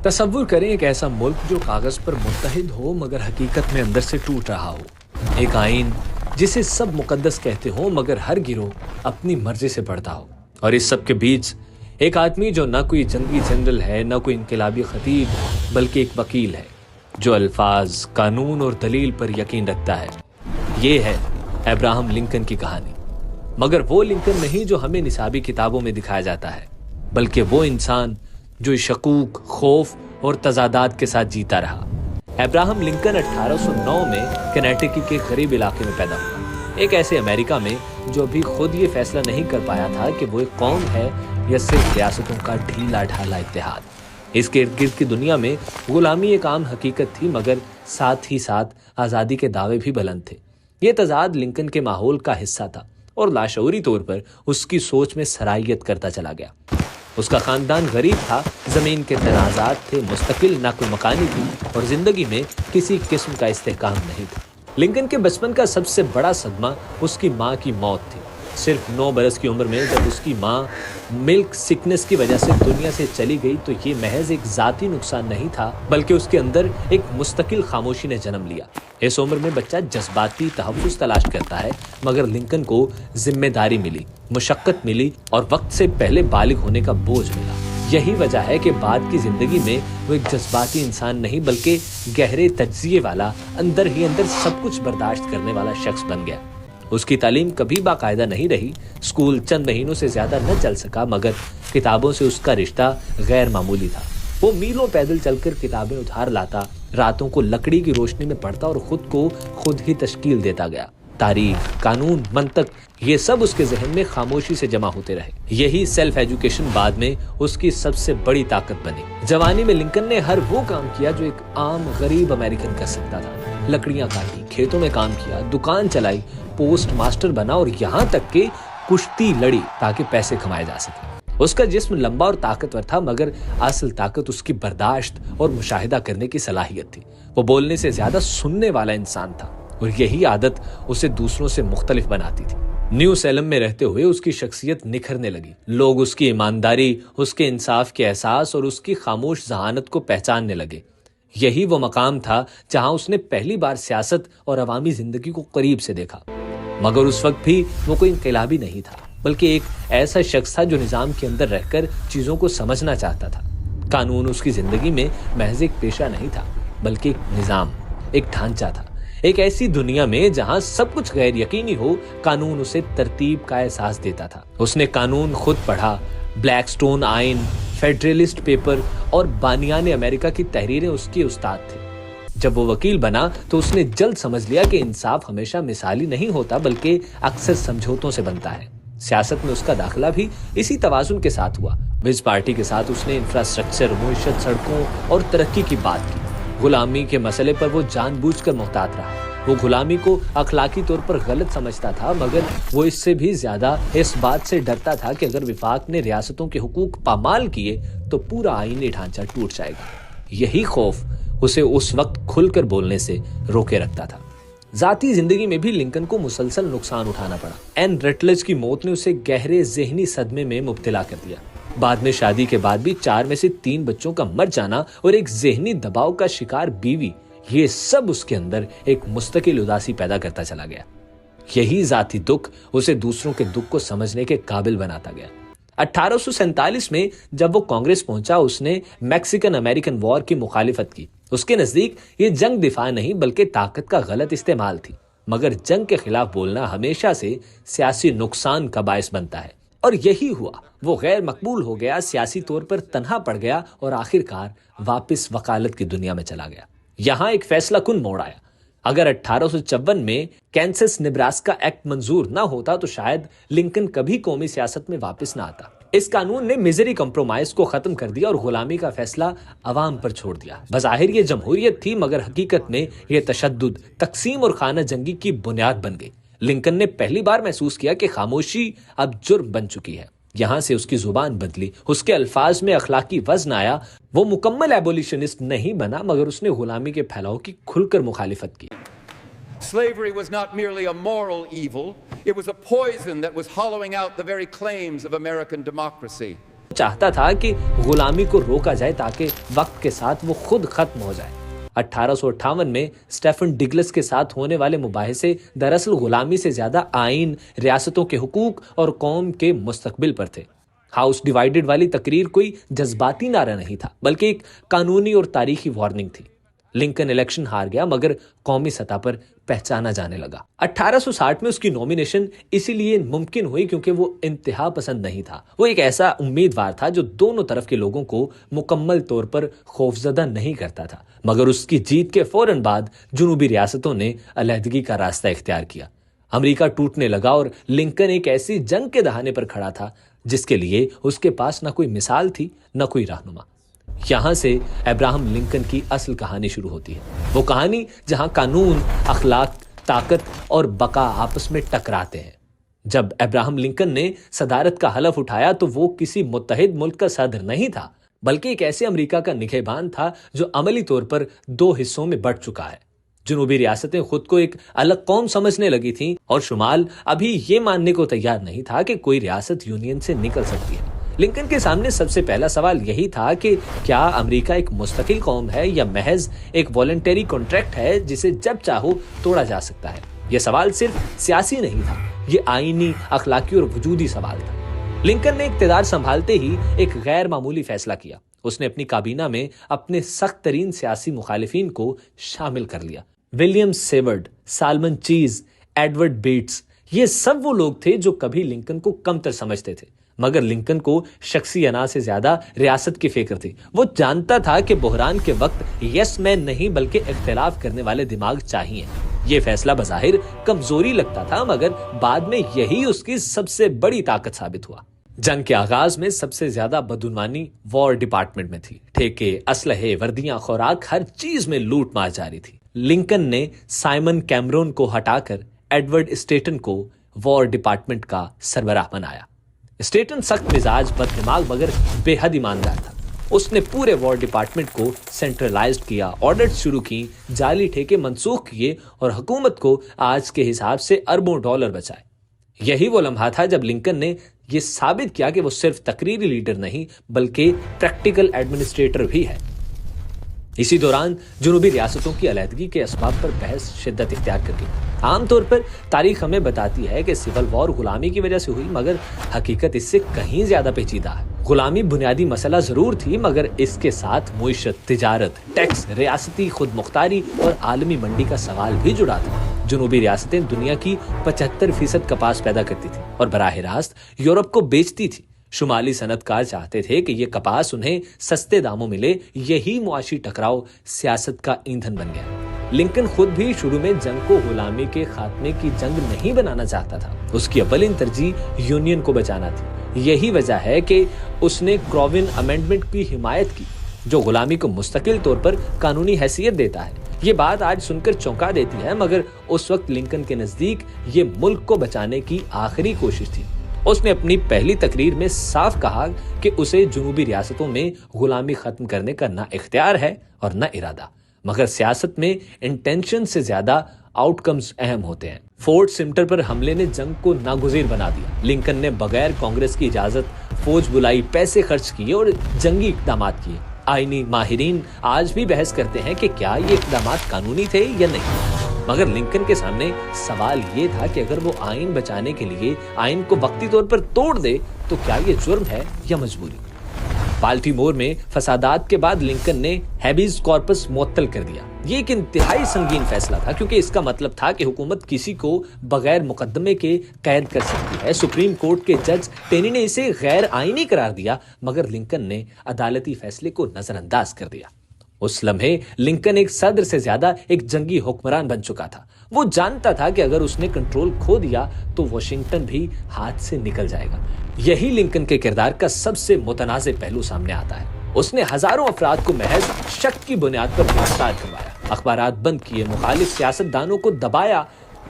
تصور کریں ایک ایسا ملک جو کاغذ پر متحد ہو مگر حقیقت میں اندر سے ٹوٹ رہا ہو، ایک آئین جسے سب مقدس کہتے ہوں مگر ہر گروہ اپنی مرضی سے بڑھتا ہو، اور اس سب کے بیچ ایک آدمی جو نہ کوئی جنگی جنرل ہے نہ کوئی انقلابی خطیب بلکہ ایک وکیل ہے جو الفاظ، قانون اور دلیل پر یقین رکھتا ہے۔ یہ ہے ابراہم لنکن کی کہانی، مگر وہ لنکن نہیں جو ہمیں نصابی کتابوں میں دکھایا جاتا ہے، بلکہ وہ انسان جو شکوک، خوف اور تضادات کے ساتھ جیتا رہا۔ ابراہم لنکن 1809 میں کنیٹیکی کے قریب علاقے میں پیدا ہوا، ایک ایسے امریکہ میں جو ابھی خود یہ فیصلہ نہیں کر پایا تھا کہ وہ ایک قوم ہے یا صرف ریاستوں کا ڈھیلا ڈھالا اتحاد۔ اس کے ارد گرد کی دنیا میں غلامی ایک عام حقیقت تھی، مگر ساتھ ہی ساتھ آزادی کے دعوے بھی بلند تھے۔ یہ تضاد لنکن کے ماحول کا حصہ تھا اور لاشعوری طور پر اس کی سوچ میں سرائیت کرتا چلا گیا۔ اس کا خاندان غریب تھا، زمین کے تنازعات تھے، مستقل نقل مکانی تھی اور زندگی میں کسی قسم کا استحکام نہیں تھا۔ لنکن کے بچپن کا سب سے بڑا صدمہ اس کی ماں کی موت تھی۔ صرف 9 برس کی عمر میں جب اس کی ماں ملک سکنس کی وجہ سے دنیا سے چلی گئی تو یہ محض ایک ذاتی نقصان نہیں تھا، بلکہ اس کے اندر ایک مستقل خاموشی نے جنم لیا۔ اس عمر میں بچہ جذباتی تحفظ تلاش کرتا ہے، مگر لنکن کو ذمہ داری ملی، مشقت ملی اور وقت سے پہلے بالغ ہونے کا بوجھ ملا۔ یہی وجہ ہے کہ بعد کی زندگی میں وہ ایک جذباتی انسان نہیں بلکہ گہرے تجزیے والا، اندر ہی اندر سب کچھ برداشت کرنے والا شخص بن گیا۔ اس کی تعلیم کبھی باقاعدہ نہیں رہی، اسکول چند مہینوں سے زیادہ نہ چل سکا، مگر کتابوں سے اس کا رشتہ غیر معمولی تھا۔ وہ میلوں پیدل چل کر کتابیں ادھار لاتا، راتوں کو لکڑی کی روشنی میں پڑھتا اور خود کو خود ہی تشکیل دیتا گیا۔ تاریخ، قانون، منطق، یہ سب اس کے ذہن میں خاموشی سے جمع ہوتے رہے۔ یہی سیلف ایجوکیشن بعد میں اس کی سب سے بڑی طاقت بنی۔ جوانی میں لنکن نے ہر وہ کام کیا جو ایک عام غریب امریکن کر سکتا تھا۔ لکڑیاں کاٹی، کھیتوں میں کام کیا، دکان چلائی، پوسٹ ماسٹر بنا اور یہاں تک کہ کشتی لڑی تاکہ پیسے کمائے جا سکے۔ اس کا جسم لمبا اور طاقتور تھا، مگر اصل طاقت اس کی برداشت اور مشاہدہ کرنے کی صلاحیت تھی۔ وہ بولنے سے زیادہ سننے والا انسان تھا اور یہی عادت اسے دوسروں سے مختلف بناتی تھی۔ نیو سیلم میں رہتے ہوئے اس کی شخصیت نکھرنے لگی۔ لوگ اس کی ایمانداری، اس کے انصاف کے احساس اور اس کی خاموش ذہانت کو پہچاننے لگے۔ یہی وہ مقام تھا جہاں اس نے پہلی بار سیاست اور عوامی زندگی کو قریب سے دیکھا۔ مگر اس وقت بھی وہ کوئی انقلابی نہیں تھا، بلکہ ایک ایسا شخص تھا جو نظام کے اندر رہ کر چیزوں کو سمجھنا چاہتا تھا۔ قانون اس کی زندگی میں محض ایک پیشہ نہیں تھا، بلکہ ایک نظام، ایک ڈھانچہ تھا۔ ایک ایسی دنیا میں جہاں سب کچھ غیر یقینی ہو، قانون اسے ترتیب کا احساس دیتا تھا۔ اس نے قانون خود پڑھا، بلیک سٹون آئین، فیڈرلسٹ پیپر اور بانیان امریکہ کی تحریریں اس کے استاد تھے۔ جب وہ وکیل بنا تو اس نے جلد سمجھ لیا کہ انصاف ہمیشہ مثالی نہیں ہوتا بلکہ اکثر سمجھوتوں سے بنتا ہے۔ سیاست میں اس کا داخلہ بھی اسی توازن کے ساتھ ہوا۔ وز پارٹی کے ساتھ اس نے انفراسٹرکچر، معیشت، سڑکوں اور ترقی کی بات کی۔ غلامی کے مسئلے پر وہ جان بوجھ کر محتاط رہا۔ وہ غلامی کو اخلاقی طور پر غلط سمجھتا تھا، مگر وہ اس سے بھی زیادہ اس بات سے ڈرتا تھا کہ اگر وفاق نے ریاستوں کے حقوق پامال کیے تو پورا آئینی ڈھانچہ ٹوٹ جائے گا۔ یہی خوف اسے اس وقت کھل کر بولنے سے روکے رکھتا تھا۔ ذاتی زندگی میں بھی لنکن کو مسلسل نقصان اٹھانا پڑا۔ این رٹلج کی موت نے اسے گہرے ذہنی صدمے میں مبتلا کر دیا۔ بعد میں شادی کے بعد بھی 4 میں سے 3 بچوں کا مر جانا اور ایک ذہنی دباؤ کا شکار بیوی، یہ سب اس کے اندر ایک مستقل اداسی پیدا کرتا چلا گیا۔ یہی ذاتی دکھ اسے دوسروں کے دکھ کو سمجھنے کے قابل بناتا گیا۔ 1847 میں جب وہ کانگریس پہنچا، اس نے میکسیکن امریکن وار کی مخالفت کی۔ اس کے نزدیک یہ جنگ دفاع نہیں بلکہ طاقت کا غلط استعمال تھی، مگر جنگ کے خلاف بولنا ہمیشہ سے سیاسی نقصان کا باعث بنتا ہے، اور یہی ہوا۔ وہ غیر مقبول ہو گیا، سیاسی طور پر تنہا پڑ گیا اور آخر کار واپس وکالت کی دنیا میں چلا گیا۔ یہاں ایک فیصلہ کن موڑ آیا۔ اگر 1854 میں کینسس نبراسکا ایکٹ منظور نہ ہوتا تو شاید لنکن کبھی قومی سیاست میں واپس نہ آتا۔ اس قانون نے میزری کمپرومائز کو ختم کر دیا اور غلامی کا فیصلہ عوام پر چھوڑ دیا۔ بظاہر یہ جمہوریت تھی، مگر حقیقت میں یہ تشدد، تقسیم اور خانہ جنگی کی بنیاد بن گئی۔ لنکن نے پہلی بار محسوس کیا کہ خاموشی اب جرم بن چکی ہے۔ یہاں سے اس کی زبان بدلی، اس کے الفاظ میں اخلاقی وزن آیا۔ وہ مکمل ایبولیشنسٹ نہیں بنا، مگر اس نے غلامی کے پھیلاؤ کی کھل کر مخالفت کی۔ Slavery was not merely a moral evil, it was a poison that was hollowing out the very claims of American democracy. چاہتا تھا کہ غلامی کو روکا جائے تاکہ وقت کے ساتھ وہ خود ختم ہو جائے۔ 1858 میں اسٹیفن ڈگلس کے ساتھ ہونے والے مباحثے دراصل غلامی سے زیادہ آئین، ریاستوں کے حقوق اور قوم کے مستقبل پر تھے۔ ہاؤس ڈیوائیڈڈ والی تقریر کوئی جذباتی نعرہ نہیں تھا بلکہ ایک قانونی اور تاریخی وارننگ تھی۔ لنکن الیکشن ہار گیا مگر قومی سطح پر پہچانا جانے لگا۔ 1860 میں اس کی نومینیشن اسی لیے ممکن ہوئی کیونکہ وہ انتہا پسند نہیں تھا۔ وہ ایک ایسا امیدوار تھا جو دونوں طرف کے لوگوں کو مکمل طور پر خوفزدہ نہیں کرتا تھا، مگر اس کی جیت کے فوراً بعد جنوبی ریاستوں نے علیحدگی کا راستہ اختیار کیا۔ امریکہ ٹوٹنے لگا اور لنکن ایک ایسی جنگ کے دہانے پر کھڑا تھا جس کے لیے اس کے پاس نہ کوئی مثال تھی نہ کوئی رہنما۔ یہاں سے ابراہم لنکن کی اصل کہانی شروع ہوتی ہے، وہ کہانی جہاں قانون، اخلاق، طاقت اور بقا آپس میں ٹکراتے ہیں۔ جب ابراہم لنکن نے صدارت کا حلف اٹھایا تو وہ کسی متحد ملک کا صدر نہیں تھا بلکہ ایک ایسے امریکہ کا نگہبان تھا جو عملی طور پر دو حصوں میں بٹ چکا ہے۔ جنوبی ریاستیں خود کو ایک الگ قوم سمجھنے لگی تھیں اور شمال ابھی یہ ماننے کو تیار نہیں تھا کہ کوئی ریاست یونین سے نکل سکتی ہے۔ لنکن کے سامنے سب سے پہلا سوال یہی تھا کہ کیا امریکہ ایک مستقل قوم ہے یا محض ایک والنٹری کانٹریکٹ ہے جسے جب چاہو توڑا جا سکتا ہے۔ یہ سوال صرف سیاسی نہیں تھا، یہ آئینی، اخلاقی اور وجودی سوال تھا۔ لنکن نے اقتدار سنبھالتے ہی ایک غیر معمولی فیصلہ کیا۔ اس نے اپنی کابینہ میں اپنے سخت ترین سیاسی مخالفین کو شامل کر لیا۔ ولیم سیورڈ، سالمن چیز، ایڈورڈ بیٹس، یہ سب وہ لوگ تھے جو کبھی لنکن کو کمتر سمجھتے تھے، مگر لنکن کو شخصی انا سے زیادہ ریاست کی فکر تھی۔ وہ جانتا تھا کہ بحران کے وقت یس مین نہیں بلکہ اختلاف کرنے والے دماغ چاہیے۔ یہ فیصلہ بظاہر کمزوری لگتا تھا مگر بعد میں یہی اس کی سب سے بڑی طاقت ثابت ہوا۔ جنگ کے آغاز میں سب سے زیادہ بدعنوانی وار ڈپارٹمنٹ میں تھی۔ ٹھیکے، اسلحے، وردیاں، خوراک، ہر چیز میں لوٹ مار جاری تھی۔ لنکن نے سائمن کیمرون کو ہٹا کر ایڈورڈ اسٹیٹن کو وار ڈپارٹمنٹ کا سربراہ بنایا۔ اسٹیٹن سخت مزاج، بد دماغ مگر بے حد ایماندار تھا۔ اس نے پورے وار ڈپارٹمنٹ کو سینٹرلائزڈ کیا، آڈٹ شروع کی، جعلی ٹھیکے منسوخ کیے اور حکومت کو آج کے حساب سے اربوں ڈالر بچائے۔ یہی وہ لمحہ تھا جب لنکن نے یہ ثابت کیا کہ وہ صرف تقریری لیڈر نہیں بلکہ پریکٹیکل ایڈمنسٹریٹر بھی ہے۔ اسی دوران جنوبی ریاستوں کی علیحدگی کے اسباب پر بحث شدت اختیار کر گئی۔ عام طور پر تاریخ ہمیں بتاتی ہے کہ سول وار غلامی کی وجہ سے ہوئی مگر حقیقت اس سے کہیں زیادہ پیچیدہ ہے۔ غلامی بنیادی مسئلہ ضرور تھی مگر اس کے ساتھ معیشت، تجارت، ٹیکس، ریاستی خود مختاری اور عالمی منڈی کا سوال بھی جڑا تھا۔ جنوبی ریاستیں دنیا کی 75% کپاس پیدا کرتی تھی اور براہ راست یورپ کو بیچتی تھی۔ شمالی صنعت کار چاہتے تھے کہ یہ کپاس انہیں سستے داموں ملے۔ یہی معاشی ٹکراؤ سیاست کا ایندھن بن گیا۔ لنکن خود بھی شروع میں جنگ کو غلامی کے خاتمے کی جنگ نہیں بنانا چاہتا تھا، اس کی اولین ترجیح یونین کو بچانا تھی۔ یہی وجہ ہے کہ اس نے کراوین امینڈمنٹ کی حمایت کی جو غلامی کو مستقل طور پر قانونی حیثیت دیتا ہے۔ یہ بات آج سن کر چونکا دیتی ہے مگر اس وقت لنکن کے نزدیک یہ ملک کو بچانے کی آخری کوشش تھی۔ اس نے اپنی پہلی تقریر میں صاف کہا کہ اسے جنوبی ریاستوں میں غلامی ختم کرنے کا نہ اختیار ہے اور نہ ارادہ، مگر سیاست میں انٹینشن سے زیادہ آؤٹ کمز اہم ہوتے ہیں۔ فورٹ سمٹر پر حملے نے جنگ کو ناگزیر بنا دیا۔ لنکن نے بغیر کانگریس کی اجازت فوج بلائی، پیسے خرچ کیے اور جنگی اقدامات کیے۔ آئینی ماہرین آج بھی بحث کرتے ہیں کہ کیا یہ اقدامات قانونی تھے یا نہیں، مگر لنکن کے سامنے سوال یہ تھا کہ اگر وہ آئین بچانے کے لیے آئین کو وقتی طور پر توڑ دے تو کیا یہ جرم ہے یا مجبوری۔ بالٹیمور میں فسادات کے بعد لنکن نے ہیبیز کارپس معطل کر دیا۔ یہ ایک انتہائی سنگین فیصلہ تھا کیونکہ اس کا مطلب تھا کہ حکومت کسی کو بغیر مقدمے کے قید کر سکتی ہے۔ سپریم کورٹ کے جج ٹینی نے اسے غیر آئینی قرار دیا مگر لنکن نے عدالتی فیصلے کو نظر انداز کر دیا۔ اس لمحے لنکن ایک صدر سے زیادہ ایک جنگی حکمران بن چکا تھا۔ وہ جانتا تھا کہ اگر اس نے کنٹرول کھو دیا تو واشنگٹن بھی ہاتھ سے نکل جائے گا۔ یہی لنکن کے کردار کا سب سے متنازع پہلو سامنے آتا ہے۔ اس نے ہزاروں افراد کو محض شک کی بنیاد پر گرفتار کروایا، اخبارات بند کیے، مخالف سیاستدانوں کو دبایا۔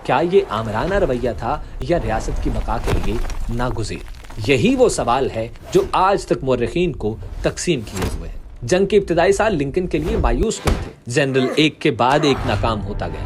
کیا یہ آمرانہ رویہ تھا یا ریاست کی بقا کے لیے ناگزیر؟ یہی وہ سوال ہے جو آج تک مورخین کو تقسیم کیے ہوئے ہے۔ جنگ کے ابتدائی سال لنکن کے لیے مایوس کن تھے۔ جنرل ایک کے بعد ایک ناکام ہوتا گیا۔